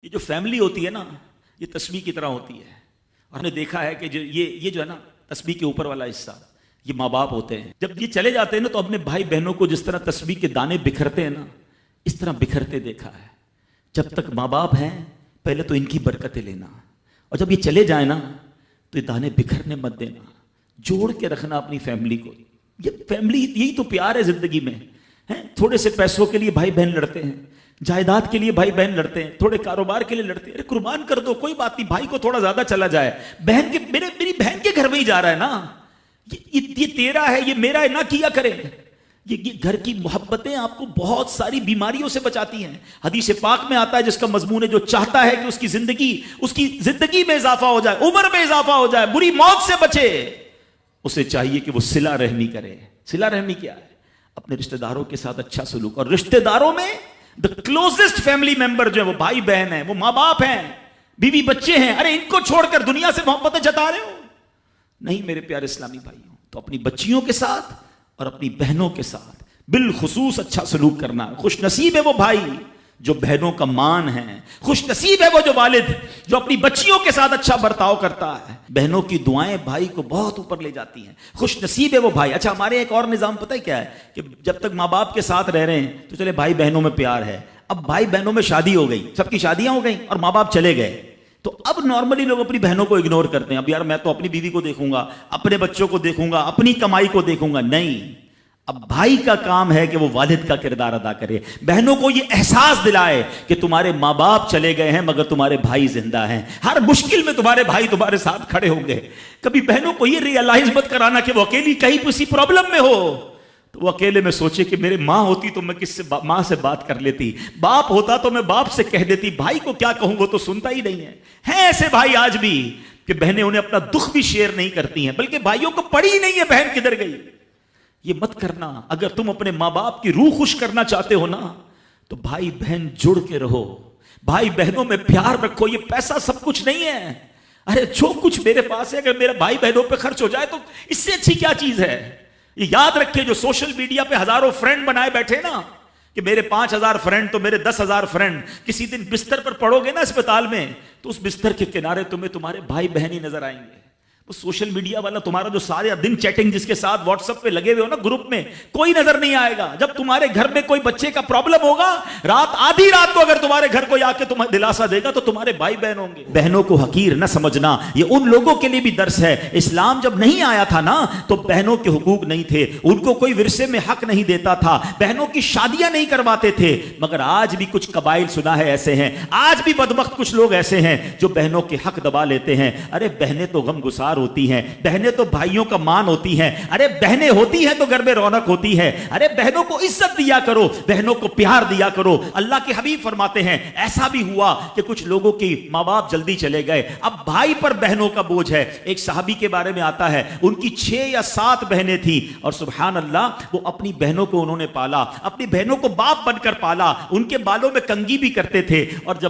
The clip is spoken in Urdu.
یہ جو فیملی ہوتی ہے نا، یہ تسبیح کی طرح ہوتی ہے. اور ہم نے دیکھا ہے کہ یہ جو ہے نا تسبیح کے اوپر والا حصہ، یہ ماں باپ ہوتے ہیں. جب یہ چلے جاتے ہیں نا تو اپنے بھائی بہنوں کو جس طرح تسبیح کے دانے بکھرتے ہیں نا، اس طرح بکھرتے دیکھا ہے. جب تک ماں باپ ہیں پہلے تو ان کی برکتیں لینا، اور جب یہ چلے جائیں نا تو یہ دانے بکھرنے مت دینا، جوڑ کے رکھنا اپنی فیملی کو. یہ فیملی یہی تو پیار ہے زندگی میں. تھوڑے سے پیسوں کے لیے بھائی بہن لڑتے ہیں، جائیداد کے لیے بھائی بہن لڑتے ہیں، تھوڑے کاروبار کے لیے لڑتے ہیں. ارے قربان کر دو، کوئی بات نہیں، بھائی کو تھوڑا زیادہ چلا جائے، بہن کے میری بہن کے گھر میں ہی جا رہا ہے نا، یہ تیرا ہے، یہ میرا ہے، نہ کیا کرے. یہ گھر کی محبتیں آپ کو بہت ساری بیماریوں سے بچاتی ہیں. حدیث پاک میں آتا ہے جس کا مضمون ہے جو چاہتا ہے کہ اس کی زندگی میں اضافہ ہو جائے، عمر میں اضافہ ہو جائے، بری موت سے بچے، اسے چاہیے کہ وہ صلہ رحمی کرے. صلہ رحمی کیا ہے؟ اپنے رشتہ داروں کے ساتھ اچھا سلوک. اور رشتہ داروں میں the closest family member جو ہے وہ بھائی بہن ہیں، وہ ماں باپ ہیں، بیوی بچے ہیں. ارے ان کو چھوڑ کر دنیا سے محبتیں جتا رہے ہو؟ نہیں میرے پیارے اسلامی بھائیوں. تو اپنی بچیوں کے ساتھ اور اپنی بہنوں کے ساتھ بالخصوص اچھا سلوک کرنا. خوش نصیب ہے وہ بھائی جو بہنوں کا مان ہے، خوش نصیب ہے وہ جو والد جو اپنی بچیوں کے ساتھ اچھا برتاؤ کرتا ہے. بہنوں کی دعائیں بھائی کو بہت اوپر لے جاتی ہیں. خوش نصیب ہے وہ بھائی. اچھا ہمارے ایک اور نظام پتہ ہے کیا ہے کہ جب تک ماں باپ کے ساتھ رہ رہے ہیں تو چلے بھائی بہنوں میں پیار ہے. اب بھائی بہنوں میں شادی ہو گئی، سب کی شادیاں ہو گئیں اور ماں باپ چلے گئے، تو اب نارملی لوگ اپنی بہنوں کو اگنور کرتے ہیں. اب یار میں تو اپنی بیوی کو دیکھوں گا، اپنے بچوں کو دیکھوں گا، اپنی کمائی کو دیکھوں گا. نہیں، اب بھائی کا کام ہے کہ وہ والد کا کردار ادا کرے، بہنوں کو یہ احساس دلائے کہ تمہارے ماں باپ چلے گئے ہیں مگر تمہارے بھائی زندہ ہیں، ہر مشکل میں تمہارے بھائی تمہارے ساتھ کھڑے ہوں گے. کبھی بہنوں کو یہ ریئلائز مت کرانا کہ وہ اکیلی کہیں کسی پرابلم میں ہو تو وہ اکیلے میں سوچے کہ میرے ماں ہوتی تو میں ماں سے بات کر لیتی، باپ ہوتا تو میں باپ سے کہہ دیتی، بھائی کو کیا کہوں وہ تو سنتا ہی نہیں ہے. ہیں ایسے بھائی آج بھی کہ بہنیں انہیں اپنا دکھ بھی شیئر نہیں کرتی ہیں، بلکہ بھائیوں کو پڑی ہی نہیں ہے بہن کدھر گئی. یہ مت کرنا. اگر تم اپنے ماں باپ کی روح خوش کرنا چاہتے ہو نا تو بھائی بہن جڑ کے رہو، بھائی بہنوں میں پیار رکھو. یہ پیسہ سب کچھ نہیں ہے. ارے جو کچھ میرے پاس ہے اگر میرا بھائی بہنوں پہ خرچ ہو جائے تو اس سے اچھی کیا چیز ہے. یہ یاد رکھے جو سوشل میڈیا پہ ہزاروں فرینڈ بنائے بیٹھے نا کہ میرے 5000 فرینڈ تو میرے 10,000 فرینڈ، کسی دن بستر پر پڑو گے نا اسپتال میں تو اس بستر کے کنارے تمہیں تمہارے بھائی بہن ہی نظر آئیں گے. سوشل میڈیا والا تمہارا جو سارے دن چیٹنگ جس کے ساتھ واٹس ایپ پہ لگے ہوئے ہو نا گروپ میں، کوئی نظر نہیں آئے گا. جب تمہارے گھر میں کوئی بچے کا پرابلم ہوگا، رات آدھی رات کو اگر تمہارے گھر کوئی آ کے تمہیں دلاسا دے گا تو تمہارے بھائی بہن ہوں گے. بہنوں کو حقیر نہ سمجھنا، یہ ان لوگوں کے لیے بھی درس ہے. اسلام جب نہیں آیا تھا نا تو بہنوں کے حقوق نہیں تھے، ان کو کوئی ورثے میں حق نہیں دیتا تھا، بہنوں کی شادیاں نہیں کرواتے تھے. مگر آج بھی کچھ قبائل سنا ہے ایسے ہیں، آج بھی بدبخت کچھ لوگ ایسے ہیں جو بہنوں کے حق دبا لیتے ہیں. ارے بہنیں تو غم گسار ہوتی ہیں، بہنیں تو بھائیوں کا مان ہوتی ہیں. ارے بہنیں ہوتی ہیں تو گھر میں رونق ہوتی ہے. ارے بہنوں کو عزت دیا کرو، بہنوں کو پیار دیا کرو. اللہ کے حبیب فرماتے ہیں ایسا بھی ہوا کہ کچھ لوگوں کی ماں باپ جلدی چلے گئے، اب بھائی پر بہنوں کا بوجھ ہے. ایک صحابی کے بارے میں آتا ہے ان کی 6 یا 7 بہنیں تھیں اور سبحان اللہ وہ اپنی بہنوں کو انہوں نے پالا، اپنی بہنوں کو باپ بن کر پالا، ان کے بالوں میں کنگھی بھی کرتے تھے. اور جب